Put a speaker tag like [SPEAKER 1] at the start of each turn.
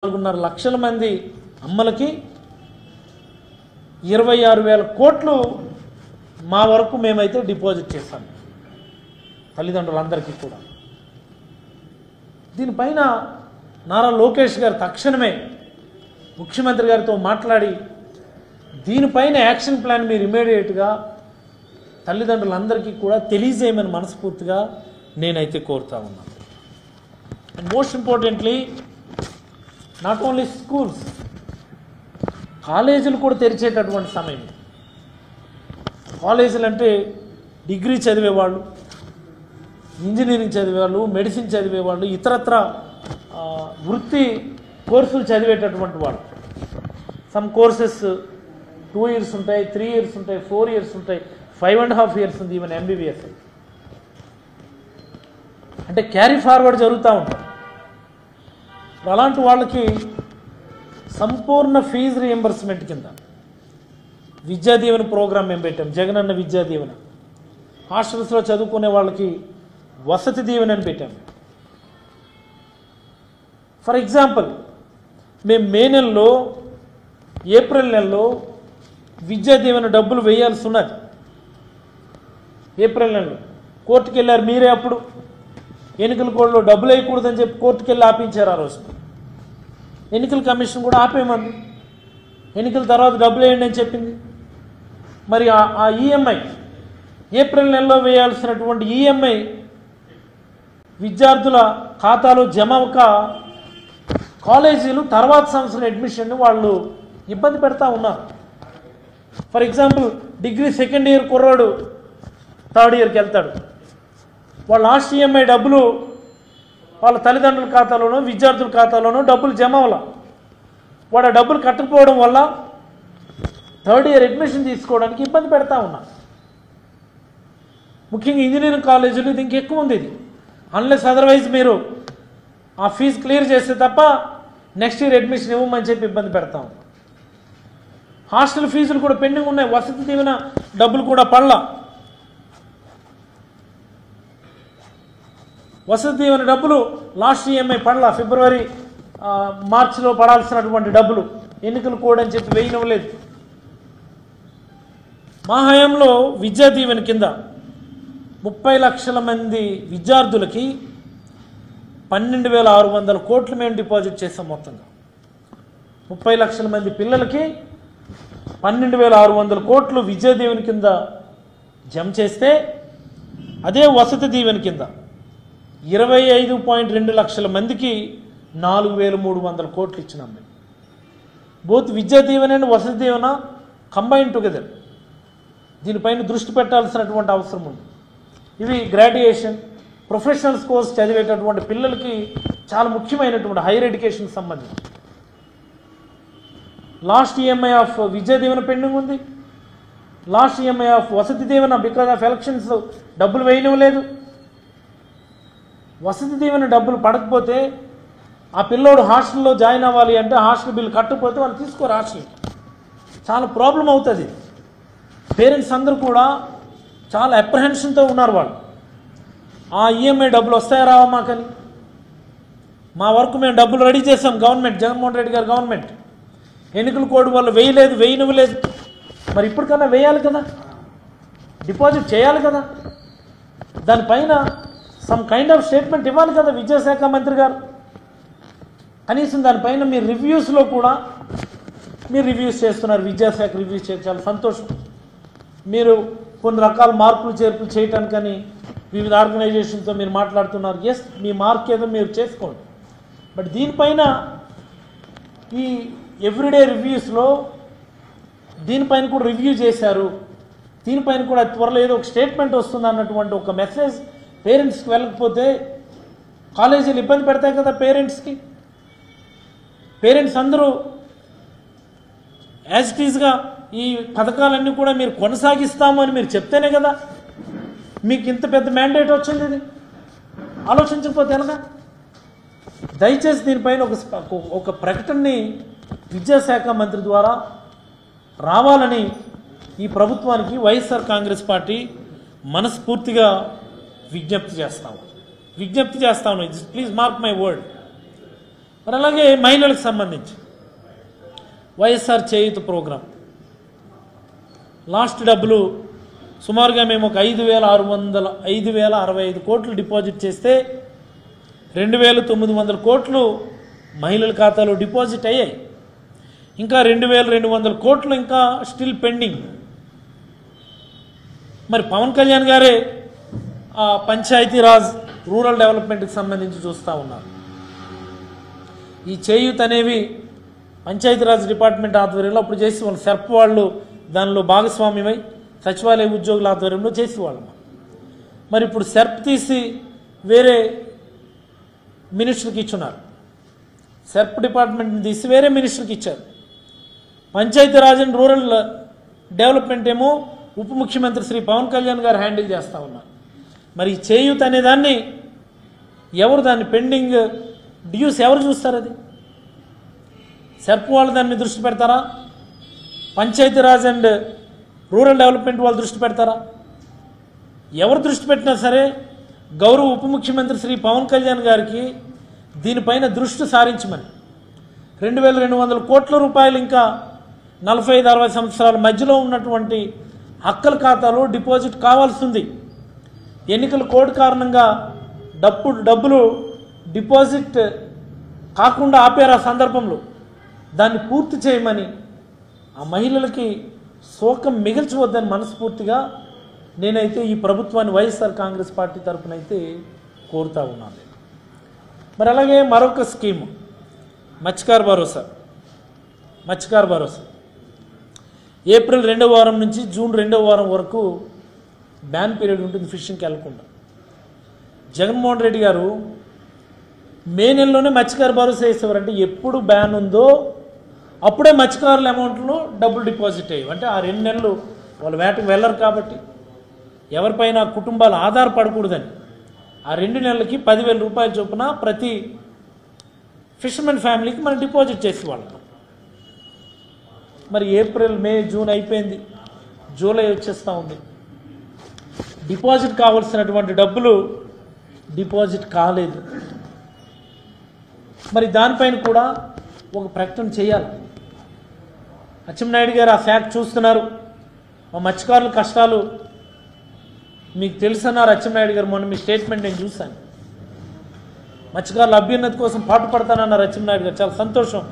[SPEAKER 1] 4.5 లక్షల మంది అమ్మలకి 26,000 కోట్లు మా వరకు మేమైతే డిపాజిట్ చేశాం తల్లిదండ్రులందరికీ కూడా. దీనిపైన నారా లోకేష్ గారు తక్షణమే ముఖ్యమంత్రి గారితో మాట్లాడి దీనిపైన యాక్షన్ ప్లాన్ మీరు ఇమీడియట్గా తల్లిదండ్రులందరికీ కూడా తెలియజేయమని మనస్ఫూర్తిగా నేనైతే కోరుతా ఉన్నాను. And most importantly not only schools, కాలేజీలు కూడా తెరిచేటటువంటి సమయం. కాలేజీలు అంటే డిగ్రీ చదివేవాళ్ళు, ఇంజనీరింగ్ చదివేవాళ్ళు, మెడిసిన్ చదివేవాళ్ళు, ఇతరత్ర వృత్తి కోర్సులు చదివేటటువంటి వాళ్ళు. సమ్ కోర్సెస్ 2 years ఉంటాయి, 3 years ఉంటాయి, 4 years ఉంటాయి, 5.5 years ఉంది, ఈవెన్ MBBS. అంటే క్యారీ ఫార్వర్డ్ జరుగుతూ ఉంటుంది. అలాంటి వాళ్ళకి సంపూర్ణ ఫీజు రియంబర్స్మెంట్ కింద విద్యా దీవెన ప్రోగ్రాం మేము పెట్టాం, జగనన్న విద్యా దీవెన. హాస్టల్స్లో చదువుకునే వాళ్ళకి వసతి దీవెన అని పెట్టాం. ఫర్ ఎగ్జాంపుల్, మేము మే నెలలో, ఏప్రిల్ నెలలో విద్యా దీవెన డబ్బులు వేయాల్సి ఉన్నది. ఏప్రిల్ నెలలో కోర్టుకు వెళ్ళారు మీరే. అప్పుడు ఎన్నికల కోడ్లో డబ్బులు వేయకూడదని చెప్పి కోర్టుకు వెళ్ళి ఆపించారు. ఆ రోజు ఎన్నికల కమిషన్ కూడా ఆపేయమంది. ఎన్నికల తర్వాత డబ్బులు వేయండి అని చెప్పింది. మరి ఆ ఈఎంఐ, ఏప్రిల్ నెలలో వేయాల్సినటువంటి ఈఎంఐ విద్యార్థుల ఖాతాలో జమ అవ్వక కాలేజీలు తర్వాత సంవత్సరం అడ్మిషన్ వాళ్ళు ఇబ్బంది పెడతా ఉన్నారు. For example, degree 2nd year కుర్రాడు 3rd yearకి వెళ్తాడు. వాళ్ళ లాస్ట్ ఈఎంఐ డబ్బులు వాళ్ళ తల్లిదండ్రుల ఖాతాలోనో విద్యార్థుల ఖాతాలోనో డబ్బులు జమ అవ్వాల. వాడు ఆ డబ్బులు కట్టకపోవడం వల్ల 3rd year అడ్మిషన్ తీసుకోవడానికి ఇబ్బంది పెడతా ఉన్నా. ముఖ్యంగా ఇంజనీరింగ్ కాలేజీలు ఇది ఇంకెక్కువ ఉంది. ఇది అన్లెస్ అదర్వైజ్ మీరు ఆ ఫీజు క్లియర్ చేస్తే తప్ప నెక్స్ట్ ఇయర్ అడ్మిషన్ ఇవ్వమని చెప్పి ఇబ్బంది పెడతాం. హాస్టల్ ఫీజులు కూడా పెండింగ్ ఉన్నాయి. వసతి దీవెన డబ్బులు కూడా పడలా. వసతి దీవెన డబ్బులు లాస్ట్ ఈఎంఐ పడలా. ఫిబ్రవరి మార్చిలో పడాల్సినటువంటి డబ్బులు ఎన్నికలు కోడ్ అని చెప్పి వేయనివ్వలేదు. మా హయాంలో విద్యా దీవెన కింద 30 లక్షల మంది విద్యార్థులకి 12,600 కోట్లు మేము డిపాజిట్ చేసాం. మొత్తంగా 30 లక్షల మంది పిల్లలకి 12,600 కోట్లు విద్యా దీవెన కింద జమ చేస్తే, అదే వసతి దీవెన కింద 25.2 లక్షల మందికి 4,300 కోట్లు ఇచ్చినాం మేము. Both Vidya Deevena and Vasathi Deevena combine together. దీనిపైన దృష్టి పెట్టాల్సినటువంటి అవసరం ఉంది. ఇవి గ్రాడ్యుయేషన్, ప్రొఫెషనల్స్ కోర్స్ చదివేటటువంటి పిల్లలకి చాలా ముఖ్యమైనటువంటి హైయర్ ఎడ్యుకేషన్కి సంబంధించి. Last EMI of Vidya Deevena pending ఉంది. Last EMI of Vasathi Deevena because of elections డబ్బులు వేయనివ్వలేదు. వసతి దీవెన డబ్బులు పడకపోతే ఆ పిల్లోడు హాస్టల్లో జాయిన్ అవ్వాలి అంటే హాస్టల్ బిల్లు కట్టకపోతే వాళ్ళు తీసుకోరు హాస్టల్. చాలా ప్రాబ్లం అవుతుంది. పేరెంట్స్ అందరూ కూడా చాలా అప్రహెన్షన్తో ఉన్నారు. వాళ్ళు ఆ ఈఎంఐ డబ్బులు వస్తాయా రావా మాకని. మా వరకు మేము డబ్బులు రెడీ చేసాం. గవర్నమెంట్, జగన్మోహన్ రెడ్డి గారు గవర్నమెంట్ ఎన్నికల కోడ్ వాళ్ళు వేయనివ్వలేదు. మరి ఇప్పటికన్నా వేయాలి కదా, డిపాజిట్ చేయాలి కదా. దానిపైన సమ్ కైండ్ ఆఫ్ స్టేట్మెంట్ ఇవ్వాలి కదా విద్యాశాఖ మంత్రి గారు. కనీసం దానిపైన మీరు రివ్యూస్లో కూడా మీరు రివ్యూస్ చేస్తున్నారు. విద్యాశాఖ రివ్యూస్ చేయడం చాలా సంతోషం. మీరు కొన్ని రకాల మార్పులు చేర్పులు చేయటానికని వివిధ ఆర్గనైజేషన్తో మీరు మాట్లాడుతున్నారు. ఎస్, మీ మార్క్ ఏదో మీరు చేసుకోండి. బట్ దీనిపైన ఈ ఎవ్రీడే రివ్యూస్లో దీనిపైన కూడా రివ్యూ చేశారు. దీనిపైన కూడా త్వరలో ఏదో ఒక స్టేట్మెంట్ వస్తుంది అన్నటువంటి ఒక మెసేజ్ పేరెంట్స్కి వెళ్ళకపోతే కాలేజీలు ఇబ్బంది పెడతాయి కదా పేరెంట్స్కి. పేరెంట్స్ అందరూ యాజ్ ఇట్ ఈజ్గా ఈ పథకాలన్నీ కూడా మీరు కొనసాగిస్తాము అని మీరు చెప్తేనే కదా మీకు ఇంత పెద్ద మ్యాండేట్ వచ్చింది. ఇది ఆలోచించకపోతే ఎలాగా? దయచేసి దీనిపైన ఒక ప్రకటనని విద్యాశాఖ మంత్రి ద్వారా రావాలని ఈ ప్రభుత్వానికి వైఎస్ఆర్ కాంగ్రెస్ పార్టీ మనస్ఫూర్తిగా విజ్ఞప్తి చేస్తాము. Please mark my word. మరి అలాగే మహిళలకు సంబంధించి వైఎస్ఆర్ చేయూత ప్రోగ్రాం లాస్ట్ డబ్బులు సుమారుగా మేము ఒక 5,065 కోట్లు డిపాజిట్ చేస్తే 2,900 కోట్లు మహిళల ఖాతాలో డిపాజిట్ అయ్యాయి. ఇంకా 2,200 కోట్లు ఇంకా స్టిల్ పెండింగ్. మరి పవన్ కళ్యాణ్ గారే పంచాయతీరాజ్ రూరల్ డెవలప్మెంట్కి సంబంధించి చూస్తూ ఉన్నారు. ఈ చేయూత అనేవి పంచాయతీరాజ్ డిపార్ట్మెంట్ ఆధ్వర్యంలో అప్పుడు చేసేవాళ్ళు. సెర్ప్ వాళ్ళు దానిలో భాగస్వామ్యమై సచివాలయ ఉద్యోగుల ఆధ్వర్యంలో చేసేవాళ్ళం. మరి ఇప్పుడు సెర్ప్ తీసి వేరే మినిస్టర్కి ఇచ్చున్నారు. సెర్ప్ డిపార్ట్మెంట్ని తీసి వేరే మినిస్టర్కి ఇచ్చారు. పంచాయతీరాజ్ అండ్ రూరల్ డెవలప్మెంట్ ఏమో ఉప ముఖ్యమంత్రి శ్రీ పవన్ కళ్యాణ్ గారు హ్యాండిల్ చేస్తూ ఉన్నారు. మరి చేయూత అనే దాన్ని ఎవరు దాన్ని పెండింగ్ డ్యూస్ ఎవరు చూస్తారు? అది సెర్ప్ వాళ్ళు దాన్ని దృష్టి పెడతారా? పంచాయతీరాజ్ అండ్ రూరల్ డెవలప్మెంట్ వాళ్ళు దృష్టి పెడతారా? ఎవరు దృష్టి పెట్టినా సరే గౌరవ ఉప ముఖ్యమంత్రి శ్రీ పవన్ కళ్యాణ్ గారికి దీనిపైన దృష్టి సారించమని 2,200 కోట్ల రూపాయలు ఇంకా 45-60 సంవత్సరాల మధ్యలో ఉన్నటువంటి హక్కుల ఖాతాలో డిపాజిట్ కావాల్సి ఉంది. ఎన్నికల కోడ్ కారణంగా డబ్బులు డిపాజిట్ కాకుండా ఆపేరు. ఆ సందర్భంలో దాన్ని పూర్తి చేయమని ఆ మహిళలకి శోకం మిగిల్చవద్దని మనస్ఫూర్తిగా నేనైతే ఈ ప్రభుత్వాన్ని వైఎస్ఆర్ కాంగ్రెస్ పార్టీ తరఫునైతే కోరుతా ఉన్నాను. మరి అలాగే మరొక స్కీము మత్స్యకార భరోసా ఏప్రిల్ 2వ వారం నుంచి జూన్ 2వ వారం వరకు బ్యాన్ పీరియడ్ ఉంటుంది ఫిషింగ్కి వెళ్ళకుండా. జగన్మోహన్ రెడ్డి గారు మే నెలలోనే మత్స్యకార భరోసా వేసేవారంటే ఎప్పుడు బ్యాన్ ఉందో అప్పుడే మత్స్యకారుల అమౌంట్లో డబ్బులు డిపాజిట్ అయ్యేవి. అంటే ఆ 2 నెలలు వాళ్ళు వేటకు వెళ్ళరు కాబట్టి ఎవరిపైన కుటుంబాలు ఆధారపడకూడదని ఆ 2 నెలలకి 10,000 రూపాయల చొప్పున ప్రతి ఫిషర్మెన్ ఫ్యామిలీకి మనం డిపాజిట్ చేసేవాళ్ళం. మరి ఏప్రిల్, మే, జూన్ అయిపోయింది, జూలై వచ్చేస్తూ ఉంది. డిపాజిట్ కావాల్సినటువంటి డబ్బులు డిపాజిట్ కాలేదు. మరి దానిపైన కూడా ఒక ప్రకటన చేయాలి. అచ్చెన్నాయుడు గారు ఆ ఫ్యాక్ట్ చూస్తున్నారు. మా మత్స్యకారుల కష్టాలు మీకు తెలుసన్నారు అచ్చెన్నాయుడు గారు. మొన్న మీ స్టేట్మెంట్ నేను చూశాను. మత్స్యకారుల అభ్యున్నతి కోసం పాటుపడతానన్నారు అచ్చెన్నాయుడు గారు. చాలా సంతోషం.